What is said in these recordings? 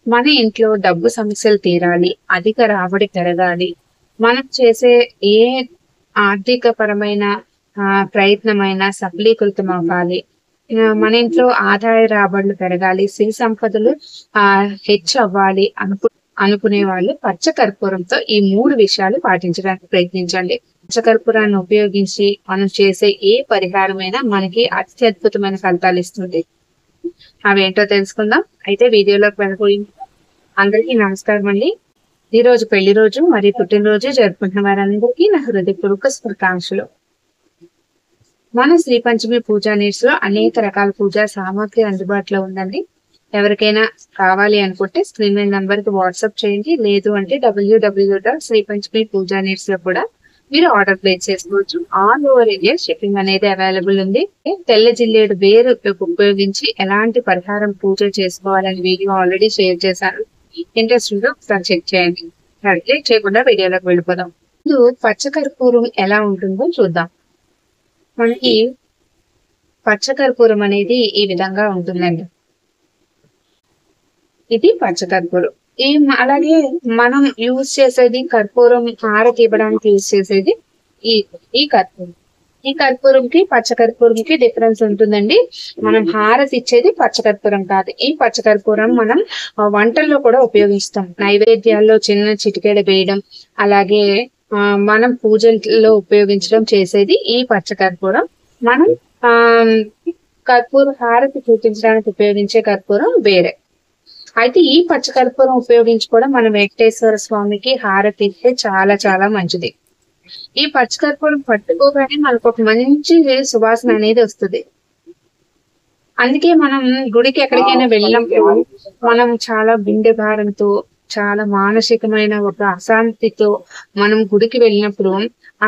మన ఇంట్లో డబ్బు సమస్యలు తీరాలి, అధిక రాబడి పెరగాలి, మనం చేసే ఏ ఆర్థిక పరమైన ప్రయత్నమైనా సఫలీకృతం అవ్వాలి, మన ఇంట్లో ఆదాయ రాబడులు పెరగాలి, సిరి సంపదలు హెచ్చు అవ్వాలి అనుకునే వాళ్ళు పచ్చ కర్పూరంతో ఈ 3 విషయాలు పాటించడానికి ప్రయత్నించండి. పచ్చ కర్పూరాన్ని ఉపయోగించి మనం చేసే ఏ పరిహారమైనా మనకి అత్యద్భుతమైన ఫలితాలు ఇస్తుంది. అవేంటో తెలుసుకుందాం. అయితే వీడియోలోకి వెళ్ళిపోయి అందరికీ నమస్కారం అండి. ఈ రోజు పెళ్లి రోజు మరియు పుట్టినరోజు జరుపుకుంటున్న వారందరికీ నా హృదయపూర్వక శుభాకాంక్షలు. మన శ్రీ పంచమి పూజా నీడ్స్ లో అనేక రకాల పూజా సామాగ్రి అందుబాటులో ఉందండి. ఎవరికైనా కావాలి అనుకుంటే స్క్రీన్ మీద నంబర్ కి వాట్సాప్ చేయండి. లేదు అంటే www.sripanchami.poojanits లో కూడా మీరు ఆర్డర్ ప్లేస్ చేసుకోవచ్చు. ఆల్ ఓవర్ ఇండియా షిప్పింగ్ అనేది అవైలబుల్ ఉంది. తెల్ల జిల్లేడు వేరు ఉపయోగించి ఎలాంటి పరిహారం పూజ చేసుకోవాలని వీడియో ఆల్రెడీ షేర్ చేశాను. ఇంట్రెస్ట్ ఉంటే ఒకసారి చెక్ చేయండి. లేట్ చేయకుండా వీడియోలోకి వెళ్ళిపోదాం. ముందు పచ్చకర్పూరం ఎలా ఉంటుందో చూద్దాం. మనకి పచ్చకర్పూరం అనేది ఈ విధంగా ఉంటుందండి. ఇది పచ్చకర్పూరం. అలాగే మనం యూజ్ చేసేది కర్పూరం హారతి ఇవ్వడానికి యూజ్ చేసేది ఈ కర్పూరం. ఈ కర్పూరంకి పచ్చకర్పూరంకి డిఫరెన్స్ ఉంటుందండి. మనం హారతి ఇచ్చేది పచ్చకర్పూరం కాదు. ఈ పచ్చకర్పూరం మనం వంటల్లో కూడా ఉపయోగిస్తాం. నైవేద్యాల్లో చిన్న చిటికెడ వేయడం, అలాగే మనం పూజల్లో ఉపయోగించడం చేసేది ఈ పచ్చకర్పూరం. మనం కర్పూర హారతి చూపించడానికి ఉపయోగించే కర్పూరం వేరే. అయితే ఈ పచ్చకర్పూరం ఉపయోగించి కూడా మన వెంకటేశ్వర స్వామికి హారతి ఇస్తే చాలా చాలా మంచిది. ఈ పచ్చకర్పూరం పట్టుకోగానే మనకు ఒక మంచి సువాసన అనేది వస్తుంది. అందుకే మనం గుడికి ఎక్కడికైనా వెళ్ళినప్పుడు మనం చాలా గుండె భారంతో, చాలా మానసికమైన ఒక అశాంతితో మనం గుడికి వెళ్ళినప్పుడు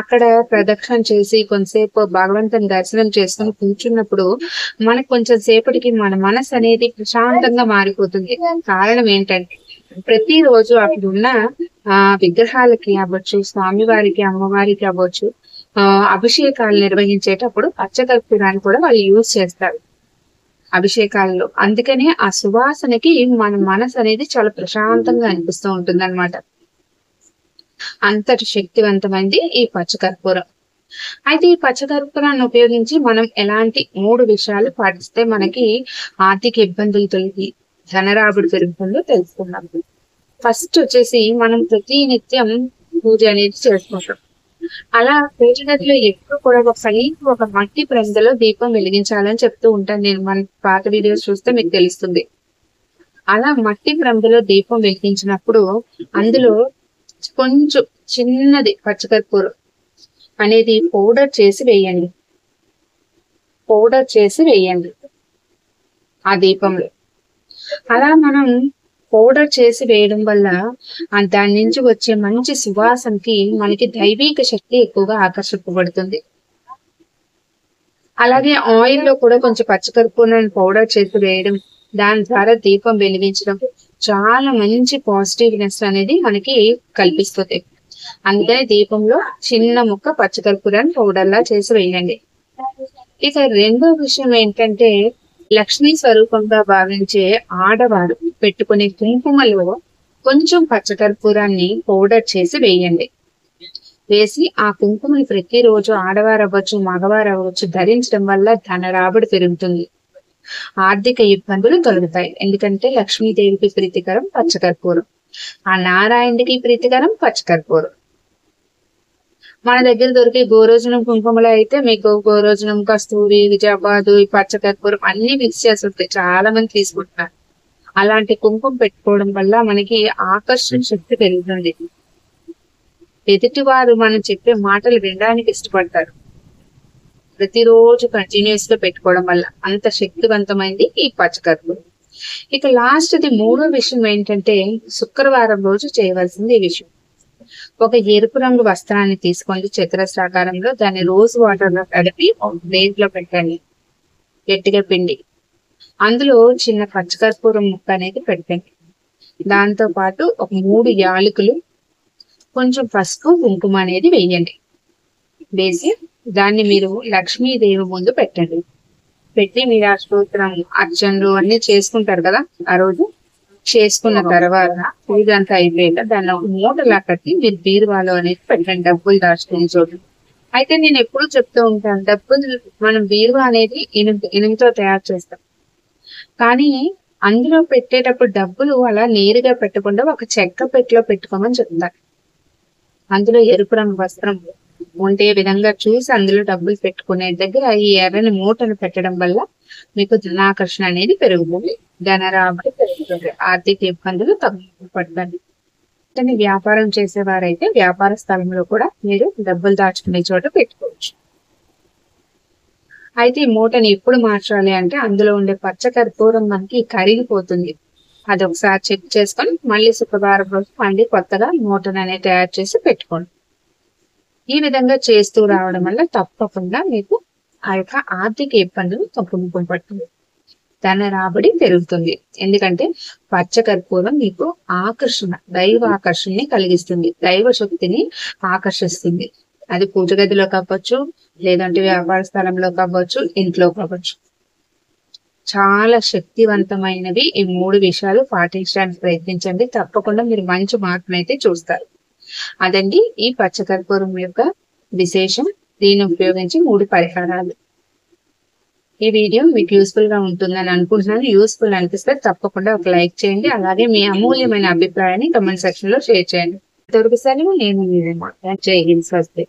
అక్కడ ప్రదక్షిణ చేసి కొంతసేపు భగవంతుని దర్శనం చేసుకుని కూర్చున్నప్పుడు మనకు కొంచెం సేపటికి మన మనసు అనేది ప్రశాంతంగా మారిపోతుంది. కారణం ఏంటంటే ప్రతిరోజు అక్కడ ఉన్న విగ్రహాలకి అవ్వచ్చు, స్వామివారికి అమ్మవారికి అవ్వచ్చు, అభిషేకాలు నిర్వహించేటప్పుడు పచ్చకర్పూరాన్ని కూడా వాళ్ళు యూజ్ చేస్తారు అభిషేకాల్లో. అందుకనే ఆ సువాసనకి మన మనసు అనేది చాలా ప్రశాంతంగా అనిపిస్తూ ఉంటుంది అన్నమాట. అంతటి శక్తివంతమైంది ఈ పచ్చకర్పూరం. అయితే ఈ పచ్చకర్పూరాన్ని ఉపయోగించి మనం ఎలాంటి 3 విషయాలు పాటిస్తే మనకి ఆర్థిక ఇబ్బందులు తొలగి ధనరాబడి పెరుగుతుందో తెలుసుకున్నాం. ఫస్ట్ వచ్చేసి మనం ప్రతి నిత్యం పూజ అనేది చేసుకుంటాం. అలా పూజ గదిలో ఎప్పుడు కూడా ఒక మట్టి ప్రమిదలో దీపం వెలిగించాలని చెప్తూ ఉంటాను నేను. మన పాత వీడియోస్ చూస్తే మీకు తెలుస్తుంది. అలా మట్టి ప్రమిదలో దీపం వెలిగించినప్పుడు అందులో కొంచెం చిన్నది పచ్చకర్పూరం అనేది పౌడర్ చేసి వేయండి ఆ దీపంలో. అలా మనం పౌడర్ చేసి వేయడం వల్ల దాని నుంచి వచ్చే మంచి సువాసనకి మనకి దైవిక శక్తి ఎక్కువగా ఆకర్షింపబడుతుంది. అలాగే ఆయిల్ లో కూడా కొంచెం పచ్చకర్పూరాన్ని పౌడర్ చేసి వేయడం, దాని ద్వారా దీపం వెలిగించడం చాలా మంచి పాజిటివ్నెస్ అనేది మనకి కల్పిస్తుంది. అందుకని దీపంలో చిన్న ముక్క పచ్చకర్పూరాన్ని పౌడర్ లా చేసి వేయండి. ఇక రెండో విషయం ఏంటంటే, లక్ష్మీ స్వరూపంగా భావించే ఆడవారు పెట్టుకునే కుంకుమలో కొంచెం పచ్చకర్పూరాన్ని పౌడర్ చేసి వేయండి. వేసి ఆ కుంకుమని ప్రతిరోజు ఆడవారు అవ్వచ్చు, మగవారు అవ్వచ్చు ధరించడం వల్ల ధన రాబడి పెరుగుతుంది, ఆర్థిక ఇబ్బందులు తొలగుతాయి. ఎందుకంటే లక్ష్మీదేవికి ప్రీతికరం పచ్చకర్పూరం, ఆ నారాయణుడికి ప్రీతికరం పచ్చకర్పూరం. మన దగ్గర దొరికే గోరోజనం కుంకుమలో అయితే మీకు గోరోజనం, కస్తూరి, విజయబాదు, ఈ పచ్చకర్పూరం అన్ని మిక్స్ చేసి ఉంటాయి. చాలా మంది తీసుకుంటున్నారు. అలాంటి కుంకుమ పెట్టుకోవడం వల్ల మనకి ఆకర్షణ శక్తి పెరుగుతుంది. ఎదుటివారు మనం చెప్పే మాటలు వినడానికి ఇష్టపడతారు ప్రతిరోజు కంటిన్యూస్ గా పెట్టుకోవడం వల్ల. అంత శక్తివంతమైంది ఈ పచ్చకర్పూరం. ఇక లాస్ట్ ది 3వ విషయం ఏంటంటే, శుక్రవారం రోజు చేయవలసింది ఈ విషయం. ఒక ఎరుపు రంగు వస్త్రాన్ని తీసుకోండి చతురస్రాకారంలో, దాన్ని రోజ్ వాటర్ లో కలిపి ఒక ప్లేట్ లో పెట్టండి, గట్టిగా పిండి. అందులో చిన్న పచ్చకర్పూరం ముక్క అనేది పెట్టండి. దాంతో పాటు ఒక 3 యాలకులు, కొంచెం పసుపు, కుంకుమ అనేది వేయండి. వేసి దాన్ని మీరు లక్ష్మీదేవి ముందు పెట్టండి. పెట్టి మీరు ఆ స్తోత్రం, అర్చనలు అన్ని చేసుకుంటారు కదా ఆ రోజు. చేసుకున్న తర్వాత ఇదంతా అయిపోయాక దాన్ని ఒక మూటలా కట్టి మీరు బీరువాలో అనేది పెట్టండి, డబ్బులు దాచుకునే చోటు. అయితే నేను ఎప్పుడు చెప్తూ ఉంటాను, డబ్బులు మనం బీరువా అనేది ఇనుముతో తయారు చేస్తాం, కానీ అందులో పెట్టేటప్పుడు డబ్బులు అలా నేరుగా పెట్టకుండా ఒక చెక్క పెట్టెలో పెట్టుకోమని చెప్తారు. అందులో ఎరుపు రంగు వస్త్రం ఉండే విధంగా చూసి అందులో డబ్బులు పెట్టుకునే దగ్గర ఈ ఎర్రని మూటను పెట్టడం వల్ల మీకు ధనాకర్షణ అనేది పెరుగుతుంది, ధన రాబడి పెరుగుతుంది, ఆర్థిక ఇబ్బందులు తగ్గుపడతాయి. కానీ వ్యాపారం చేసేవారైతే వ్యాపార స్థలంలో కూడా మీరు డబ్బులు దాచుకునే చోట పెట్టుకోవచ్చు. అయితే ఈ మూటని ఎప్పుడు మార్చాలి అంటే అందులో ఉండే పచ్చ కర్పూరం మనకి కరిగిపోతుంది, అది ఒకసారి చెక్ చేసుకొని మళ్ళీ శుక్రవారం రోజు మళ్ళీ కొత్తగా మూటను అనేది తయారు చేసి పెట్టుకోండి. ఈ విధంగా చేస్తూ రావడం వల్ల తప్పకుండా మీకు ఆ యొక్క ఆర్థిక ఇబ్బందులు తగ్గుపడుతుంది, ధన రాబడి పెరుగుతుంది. ఎందుకంటే పచ్చ కర్పూరం మీకు ఆకర్షణ, దైవ ఆకర్షణని కలిగిస్తుంది, దైవ శక్తిని ఆకర్షిస్తుంది. అది పూజ గదిలో కావచ్చు, లేదంటే వ్యాపార స్థలంలో కావచ్చు, ఇంట్లో కావచ్చు. చాలా శక్తివంతమైనవి ఈ 3 విషయాలు పాటించడానికి ప్రయత్నించండి, తప్పకుండా మీరు మంచి మార్పునైతే చూస్తారు. అదండి ఈ పచ్చకర్పూరం యొక్క విశేషం. దీన్ని ఉపయోగించి 3 పరిహారాలు. ఈ వీడియో మీకు యూస్ఫుల్ గా ఉంటుందని అనుకుంటున్నాను. యూస్ఫుల్ అనిపిస్తే తప్పకుండా ఒక లైక్ చేయండి, అలాగే మీ అమూల్యమైన అభిప్రాయాన్ని కమెంట్ సెక్షన్ లో షేర్ చేయండి. దొరికిసారి నేను జై హింద్, స్వస్తి.